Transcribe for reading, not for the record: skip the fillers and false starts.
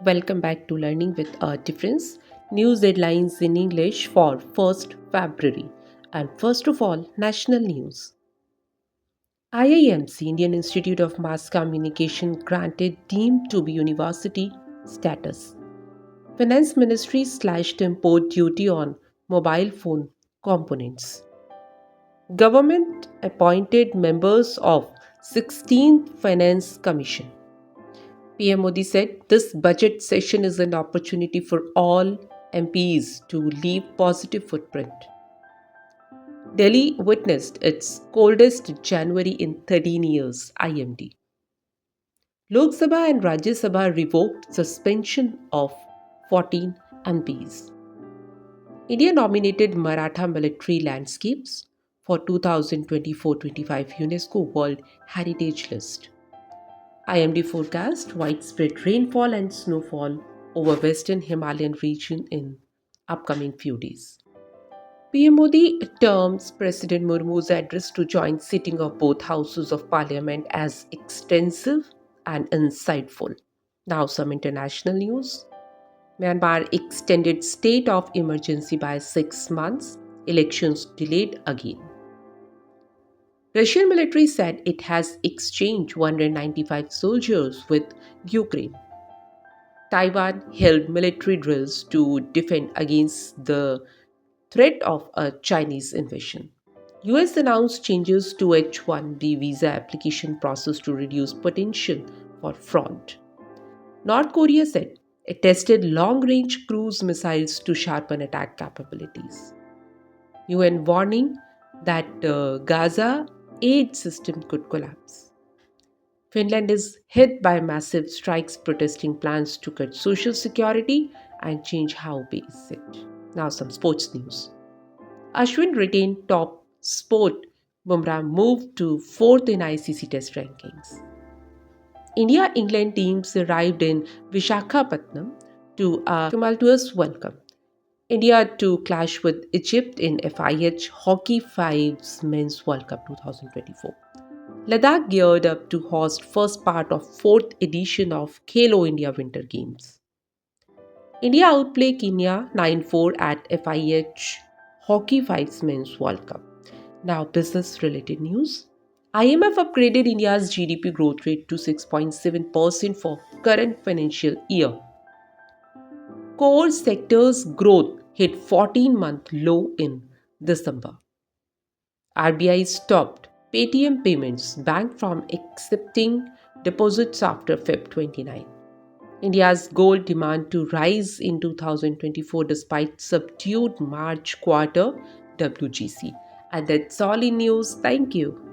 Welcome back to Learning with a Difference. News headlines in English for 1st February. And first of all, national news. IIMC, Indian Institute of Mass Communication, granted deemed to be university status. Finance Ministry slashed import duty on mobile phone components. Government appointed members of 16th Finance Commission. PM Modi said this budget session is an opportunity for all MPs to leave positive footprint. Delhi witnessed its coldest January in 13 years, IMD. Lok Sabha and Rajya Sabha revoked suspension of 14 MPs. India nominated Maratha military landscapes for 2024-25 UNESCO World Heritage List. IMD forecast widespread rainfall and snowfall over western Himalayan region in upcoming few days. PM Modi terms President Murmu's address to joint sitting of both houses of parliament as extensive and insightful. Now some international news. Myanmar extended state of emergency by 6 months. Elections delayed again. Russian military said it has exchanged 195 soldiers with Ukraine. Taiwan held military drills to defend against the threat of a Chinese invasion. US announced changes to H-1B visa application process to reduce potential for fraud. North Korea said it tested long-range cruise missiles to sharpen attack capabilities. UN warning that Gaza aid system could collapse. Finland is hit by massive strikes protesting plans to cut social security and change how we sit. Now, some sports news. Ashwin retained top sport. Bumrah moved to 4th in ICC Test rankings. India England teams arrived in Vishakhapatnam to a tumultuous welcome. India to clash with Egypt in FIH Hockey Fives Men's World Cup 2024. Ladakh geared up to host first part of 4th edition of Khelo India Winter Games. India outplay Kenya 9-4 at FIH Hockey Fives Men's World Cup. Now business related news. IMF upgraded India's GDP growth rate to 6.7% for current financial year. Core sectors growth hit 14-month low in December. RBI stopped Paytm payments bank from accepting deposits after Feb 29. India's gold demand to rise in 2024 despite subdued March quarter WGC. And that's all in news. Thank you.